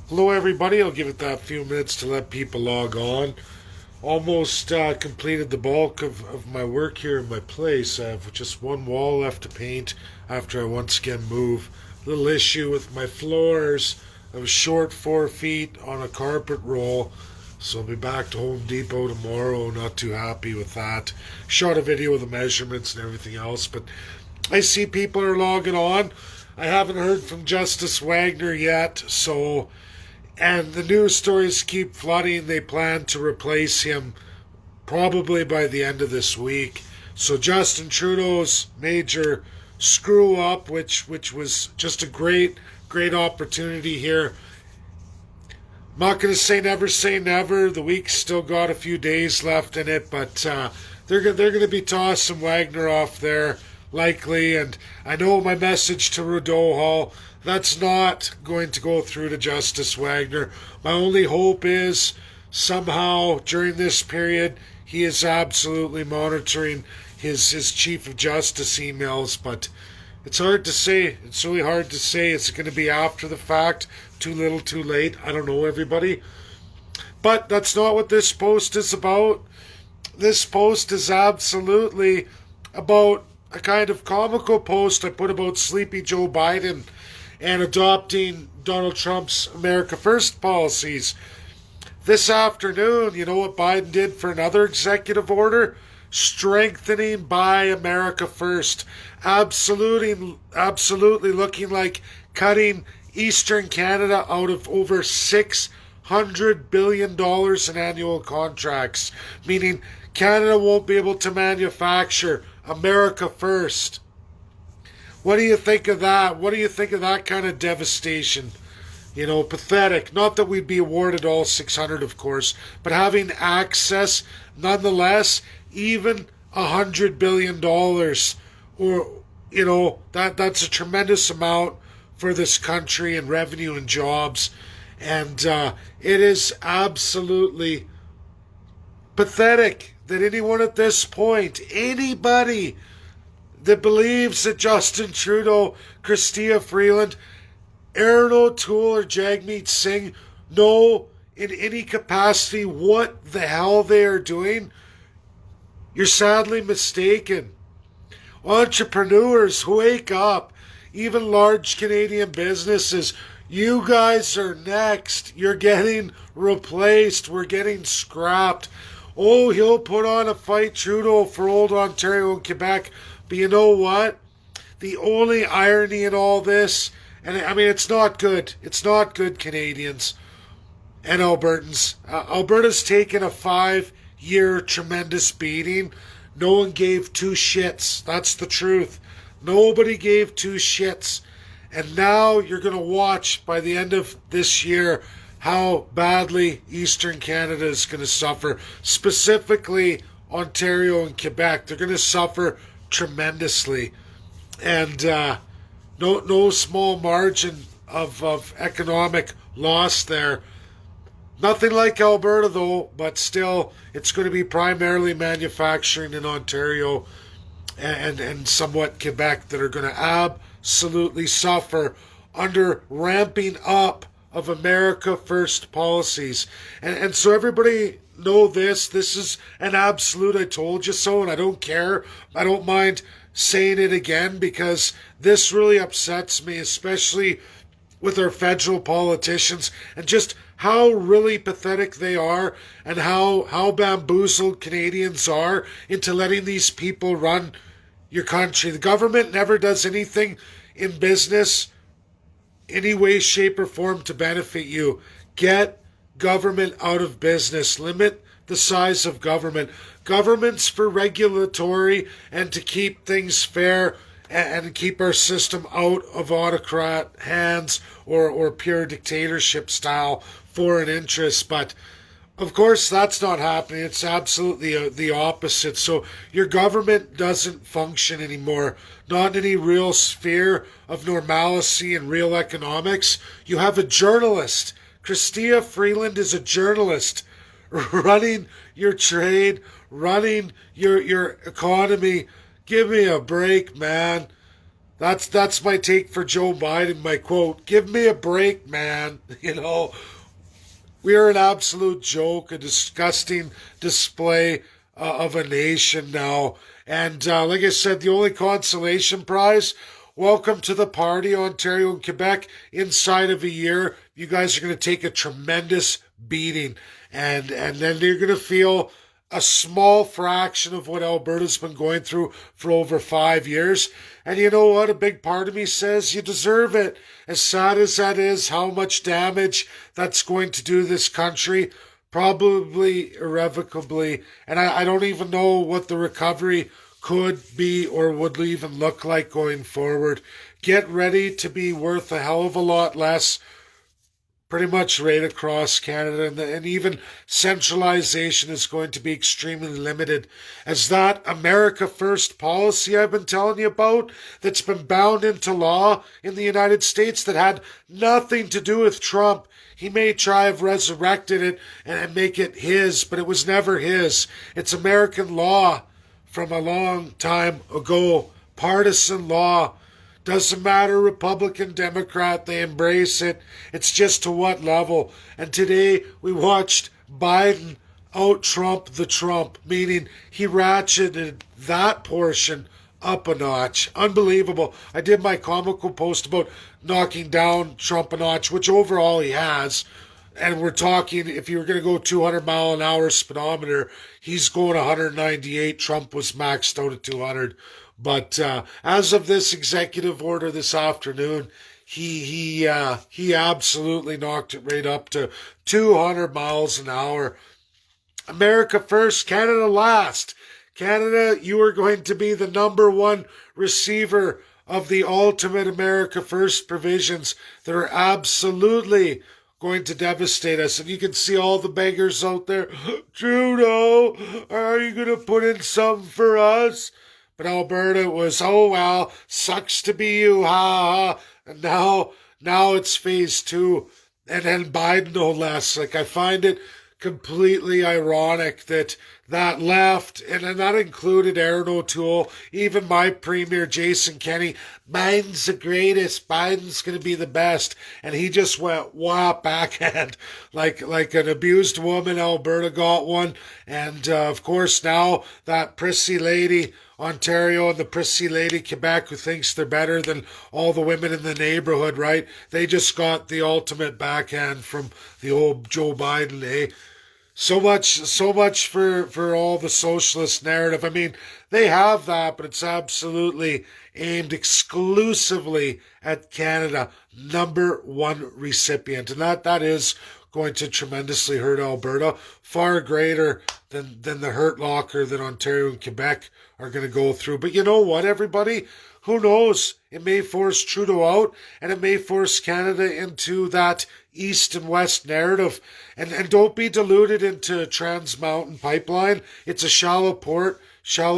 Hello, everybody. I'll give it that few minutes to let people log on. Almost completed the bulk of my work here in my place. I have just one wall left to paint after I once again move. Little issue with my floors. I was short 4 feet on a carpet roll, so I'll be back to Home Depot tomorrow. Not too happy with that. Shot a video of the measurements and everything else, but I see people are logging on. I haven't heard from Justice Wagner yet, so and the news stories keep flooding. They plan to replace him probably by the end of this week. So Justin Trudeau's major screw up, which was just a great opportunity here. I'm not going to say never. The week's still got a few days left in it, but they're going to be tossing Wagner off there likely. And I know my message to Rideau Hall, that's not going to go through to Justice Wagner. My only hope is somehow during this period he is absolutely monitoring his Chief of Justice emails, but it's hard to say. It's really hard to say. It's going to be after the fact, too little, too late. I don't know, everybody. But that's not what this post is about. This post is absolutely about a kind of comical post I put about Sleepy Joe Biden and adopting Donald Trump's America First policies. This afternoon, you know what Biden did for another executive order? Strengthening Buy America First. Absolutely looking like cutting Eastern Canada out of over $600 billion in annual contracts, meaning Canada won't be able to manufacture America First. What do you think of that? What do you think of that kind of devastation? You know, pathetic. Not that we'd be awarded all 600, of course, but having access, nonetheless, even $100 billion, or, you know, that's a tremendous amount for this country and revenue and jobs. And it is absolutely pathetic that anyone at this point, anybody that believes that Justin Trudeau, Chrystia Freeland, Aaron O'Toole, or Jagmeet Singh know in any capacity what the hell they are doing, you're sadly mistaken. Entrepreneurs, wake up. Even large Canadian businesses, you guys are next. You're getting replaced. We're getting scrapped. Oh, he'll put on a fight, Trudeau, for old Ontario and Quebec. But you know what? The only irony in all this, and I mean, it's not good. It's not good, Canadians and Albertans. Alberta's taken a 5-year tremendous beating. No one gave two shits. That's the truth. Nobody gave two shits. And now you're going to watch by the end of this year how badly Eastern Canada is going to suffer. Specifically, Ontario and Quebec. They're going to suffer tremendously. And no small margin of economic loss there. Nothing like Alberta, though, but still, it's going to be primarily manufacturing in Ontario and somewhat Quebec that are going to absolutely suffer under ramping up of America First policies. And so everybody know this. This is an absolute I told you so, and I don't care. I don't mind saying it again because this really upsets me, especially with our federal politicians and just how really pathetic they are and how bamboozled Canadians are into letting these people run your country. The government never does anything in business, any way, shape, or form to benefit you. Get government out of business. Limit the size of government. Government's for regulatory and to keep things fair and keep our system out of autocrat hands or pure dictatorship style foreign interests. But of course, that's not happening. It's absolutely the opposite. So your government doesn't function anymore. Not in any real sphere of normalcy and real economics. You have a journalist. Chrystia Freeland is a journalist running your trade, running your economy. Give me a break, man. That's my take for Joe Biden. My quote: "Give me a break, man." We are an absolute joke, a disgusting display of a nation now. And like I said, the only consolation prize, welcome to the party, Ontario and Quebec. Inside of a year, you guys are going to take a tremendous beating. And then you're going to feel a small fraction of what Alberta's been going through for over 5 years. And you know what? A big part of me says you deserve it. As sad as that is, how much damage that's going to do this country, probably irrevocably. And I don't even know what the recovery could be or would even look like going forward. Get ready to be worth a hell of a lot less pretty much right across Canada, and even centralization is going to be extremely limited, as that America First policy I've been telling you about, that's been bound into law in the United States, that had nothing to do with Trump. He may try have resurrected it and make it his, but it was never his. It's American law from a long time ago, partisan law. Doesn't matter, Republican, Democrat, they embrace it. It's just to what level. And today we watched Biden out Trump the Trump, meaning he ratcheted that portion up a notch. Unbelievable. I did my comical post about knocking down Trump a notch, which overall he has. And we're talking, if you were going to go 200-mile-an-hour speedometer, he's going 198. Trump was maxed out at 200. But as of this executive order this afternoon, he absolutely knocked it right up to 200 miles an hour. America first, Canada last. Canada, you are going to be the number one receiver of the ultimate America First provisions that are absolutely going to devastate us. And you can see all the beggars out there. Trudeau, are you going to put in something for us? But Alberta was, oh well, sucks to be you, ha ha. And now it's phase two. And then Biden, no less. Like, I find it completely ironic that left, and then that included Aaron O'Toole, even my premier Jason Kenney. Biden's the greatest. Biden's going to be the best. And he just went whap backhand like an abused woman. Alberta got one. And of course now that prissy lady Ontario and the prissy lady Quebec, who thinks they're better than all the women in the neighborhood, right? They just got the ultimate backhand from the old Joe Biden, eh? So much for all the socialist narrative. I mean, they have that, but it's absolutely aimed exclusively at Canada, number one recipient. And that is going to tremendously hurt Alberta, far greater than the hurt locker that Ontario and Quebec are going to go through. But you know what, everybody? Who knows? It may force Trudeau out, and it may force Canada into that east and west narrative. And don't be deluded into Trans Mountain Pipeline. It's a shallow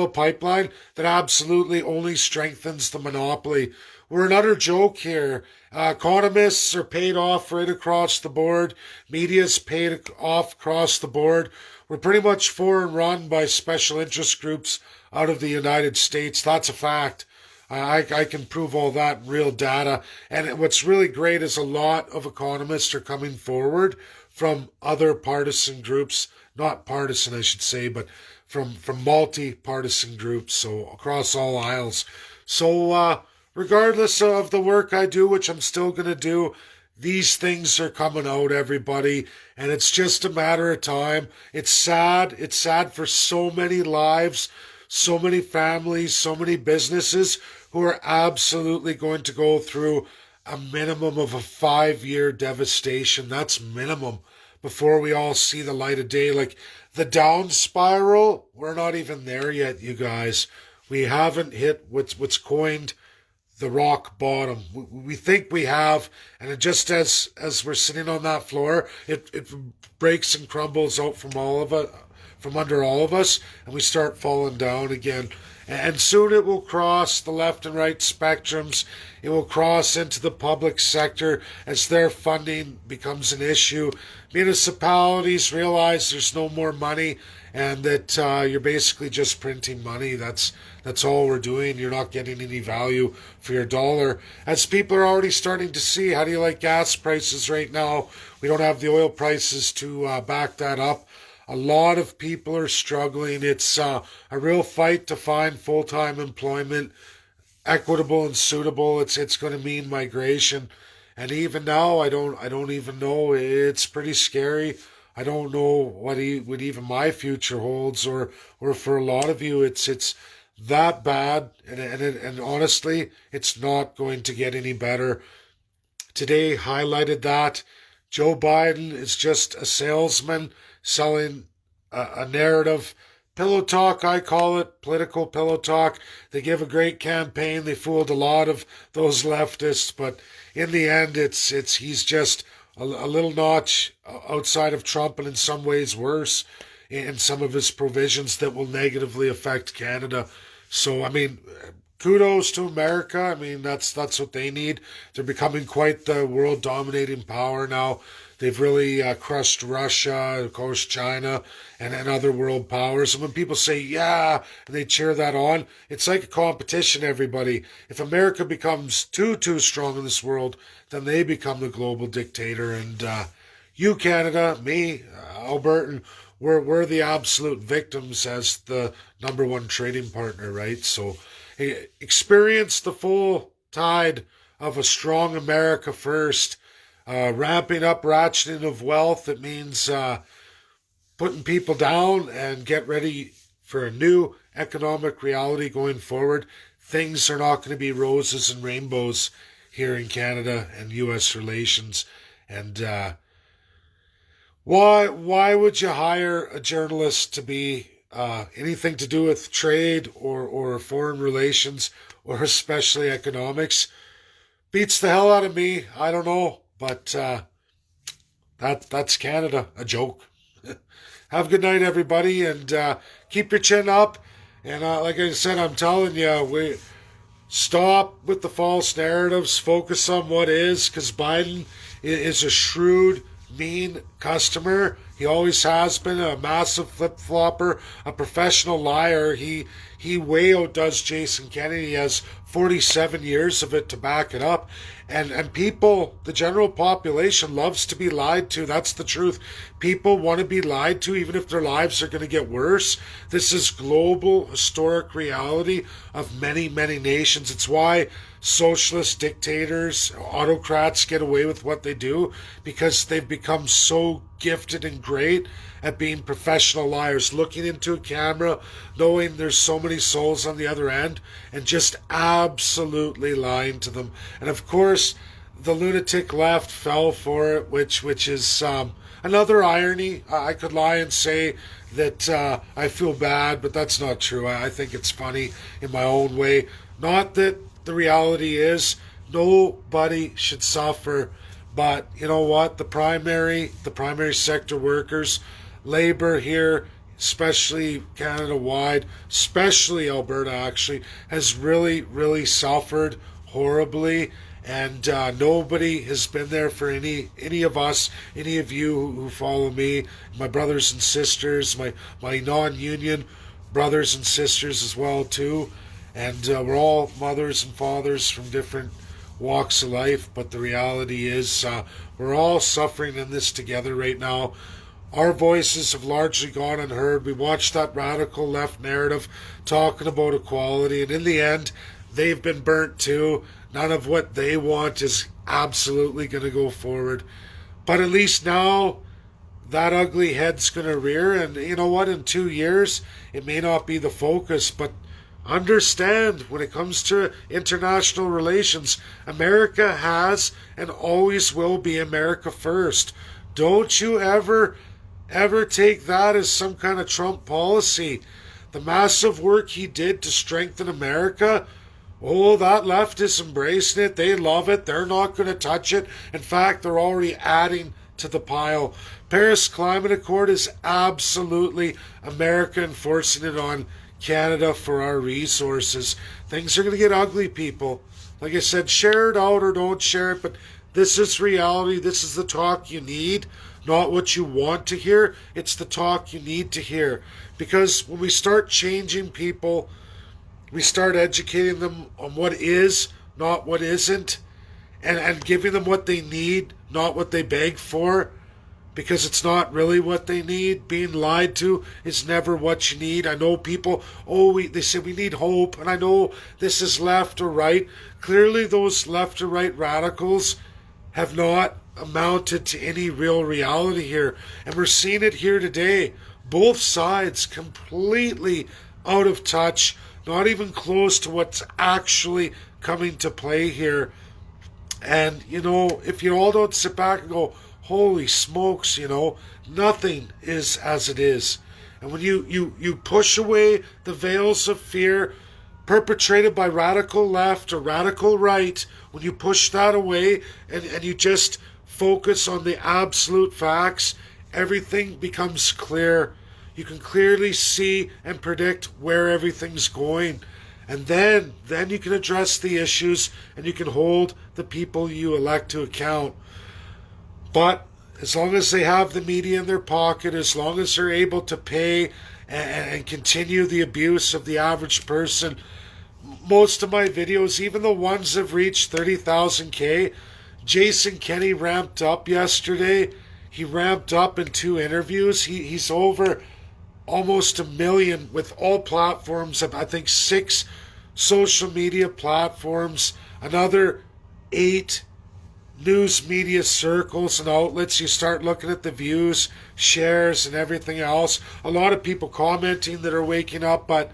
pipeline that absolutely only strengthens the monopoly. We're an utter joke here. Economists are paid off right across the board. Media's paid off across the board. We're pretty much for and run by special interest groups out of the United States. That's a fact. I can prove all that in real data. And what's really great is a lot of economists are coming forward from other partisan groups, not partisan, I should say, but from multi-partisan groups, so across all aisles. So regardless of the work I do, which I'm still going to do, these things are coming out, everybody, and it's just a matter of time. It's sad. It's sad for so many lives, so many families, so many businesses who are absolutely going to go through a minimum of a 5-year devastation. That's minimum before we all see the light of day. Like the down spiral, we're not even there yet, you guys. We haven't hit what's coined the rock bottom. We think we have, and it just as we're sitting on that floor, it breaks and crumbles out from all of us, from under all of us, and we start falling down again. And soon it will cross the left and right spectrums. It will cross into the public sector as their funding becomes an issue. Municipalities realize there's no more money and that you're basically just printing money. That's all we're doing. You're not getting any value for your dollar. As people are already starting to see, how do you like gas prices right now? We don't have the oil prices to back that up. A lot of people are struggling. It's a real fight to find full-time employment, equitable and suitable. It's going to mean migration, and even now, I don't even know. It's pretty scary. I don't know what even my future holds, or for a lot of you, it's that bad, and honestly, it's not going to get any better. Today highlighted that Joe Biden is just a salesman selling a narrative. Pillow talk, I call it, political pillow talk. They give a great campaign. They fooled a lot of those leftists, but in the end, he's just a little notch outside of Trump, and in some ways worse in some of his provisions that will negatively affect Canada. So, I mean, kudos to America. I mean, that's what they need. They're becoming quite the world dominating power now. They've really crushed Russia, of course, China, and other world powers. And when people say, yeah, and they cheer that on, it's like a competition, everybody. If America becomes too strong in this world, then they become the global dictator. And you, Canada, me, Albertan, we're the absolute victims as the number one trading partner, right? So experience the full tide of a strong America first. Ramping up ratcheting of wealth, it means putting people down and get ready for a new economic reality going forward. Things are not going to be roses and rainbows here in Canada and U.S. relations. And why would you hire a journalist to be anything to do with trade or foreign relations or especially economics? Beats the hell out of me. I don't know. But that's Canada, a joke. Have a good night, everybody, and keep your chin up. And like I said, I'm telling you, we stop with the false narratives. Focus on what is, because Biden is a shrewd, mean customer. He always has been a massive flip-flopper, a professional liar. He way outdoes Jason Kennedy. He has 47 years of it to back it up. And people, the general population, loves to be lied to. That's the truth. People want to be lied to, even if their lives are going to get worse. This is global, historic reality of many, many nations. It's why socialist dictators, autocrats get away with what they do, because they've become so gifted and great at being professional liars, looking into a camera, knowing there's so many souls on the other end, and just absolutely lying to them. And of course, the lunatic left fell for it, which is another irony. I could lie and say that I feel bad, but that's not true. I think it's funny in my own way. Not that the reality is nobody should suffer, but you know what? The primary sector workers, labor here, especially Canada-wide, especially Alberta actually, has really, really suffered horribly. And nobody has been there for any of us, any of you who follow me, my brothers and sisters, my non-union brothers and sisters as well too. And we're all mothers and fathers from different walks of life, but the reality is we're all suffering in this together right now. Our voices have largely gone unheard. We watched that radical left narrative talking about equality, and in the end, they've been burnt too. None of what they want is absolutely going to go forward. But at least now, that ugly head's going to rear, and you know what? In 2 years, it may not be the focus, but understand, when it comes to international relations, America has and always will be America first. Don't you ever take that as some kind of Trump policy. The massive work he did to strengthen America, oh, that left is embracing it. They love it. They're not going to touch it. In fact, they're already adding to the pile. Paris Climate Accord is absolutely America enforcing it on Canada for our resources. Things are going to get ugly, people. Like I said, share it out or don't share it, but this is reality. This is the talk you need, not what you want to hear. It's the talk you need to hear. Because when we start changing people, we start educating them on what is, not what isn't, and giving them what they need, not what they beg for, because it's not really what they need. Being lied to is never what you need. I know people, they say we need hope, and I know this is left or right. Clearly those left or right radicals have not amounted to any real reality here. And we're seeing it here today. Both sides completely out of touch, not even close to what's actually coming to play here. And, if you all don't sit back and go, holy smokes, nothing is as it is. And when you push away the veils of fear perpetrated by radical left or radical right, when you push that away and you just focus on the absolute facts, everything becomes clear. You can clearly see and predict where everything's going. And then you can address the issues and you can hold the people you elect to account. But as long as they have the media in their pocket, as long as they're able to pay and continue the abuse of the average person, most of my videos, even the ones that have reached 30,000K, Jason Kenney ramped up yesterday. He ramped up in 2 interviews. He's over almost 1 million with all platforms. I think 6 social media platforms, another 8 news media circles and outlets. You start looking at the views, shares, and everything else. A lot of people commenting that are waking up, but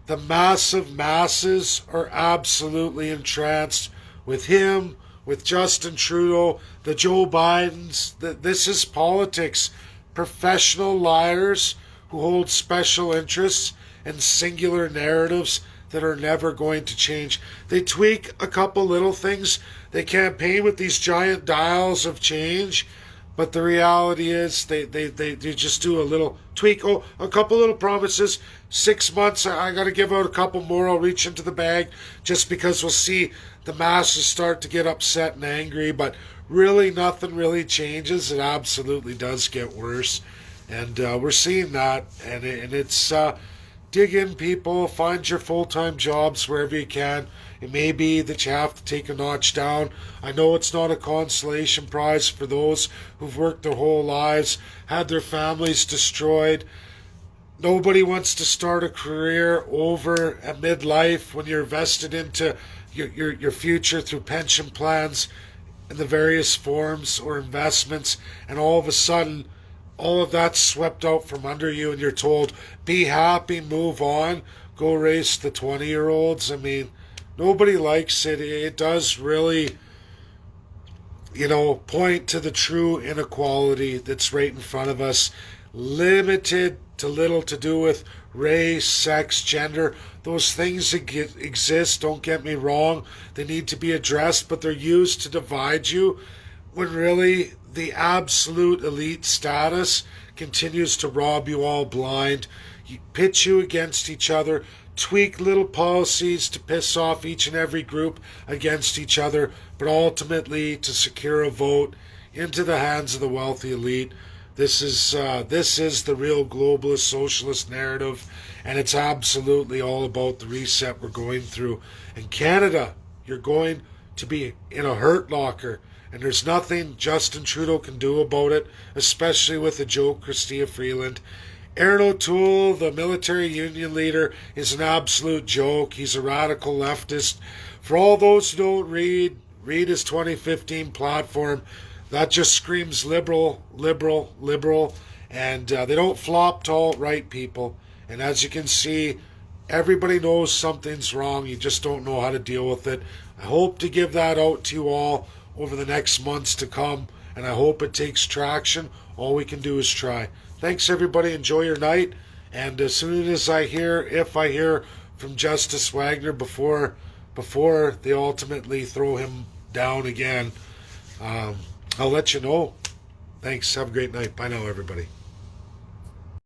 the massive masses are absolutely entranced with him, with Justin Trudeau, the Joe Bidens. This is politics. Professional liars who hold special interests and singular narratives that are never going to change. They tweak a couple little things. They campaign with these giant dials of change, but the reality is they just do a little tweak. Oh, a couple little promises. 6 months, I got to give out a couple more. I'll reach into the bag just because we'll see the masses start to get upset and angry, but really nothing really changes. It absolutely does get worse. And we're seeing that, and it's dig in, people. Find your full-time jobs wherever you can. It may be that you have to take a notch down. I know it's not a consolation prize for those who've worked their whole lives, had their families destroyed. Nobody wants to start a career over at midlife when you're vested into your future through pension plans in the various forms or investments, and all of a sudden all of that's swept out from under you and you're told, be happy, move on, go race the 20-year-olds. I mean, nobody likes it. It does really, point to the true inequality that's right in front of us. Limited to little to do with race, sex, gender. Those things exist, don't get me wrong. They need to be addressed, but they're used to divide you when really the absolute elite status continues to rob you all blind. You pit you against each other, tweak little policies to piss off each and every group against each other, but ultimately to secure a vote into the hands of the wealthy elite. This is the real globalist socialist narrative, and it's absolutely all about the reset we're going through. In Canada, you're going to be in a hurt locker, and there's nothing Justin Trudeau can do about it, especially with the joke Chrystia Freeland. Aaron O'Toole, the military union leader, is an absolute joke. He's a radical leftist. For all those who don't read his 2015 platform. That just screams liberal, liberal, liberal. And they don't flop to alt-right, people. And as you can see, everybody knows something's wrong. You just don't know how to deal with it. I hope to give that out to you all over the next months to come. And I hope it takes traction. All we can do is try. Thanks, everybody. Enjoy your night. And as soon as if I hear from Justice Wagner before they ultimately throw him down again, I'll let you know. Thanks. Have a great night. Bye now, everybody.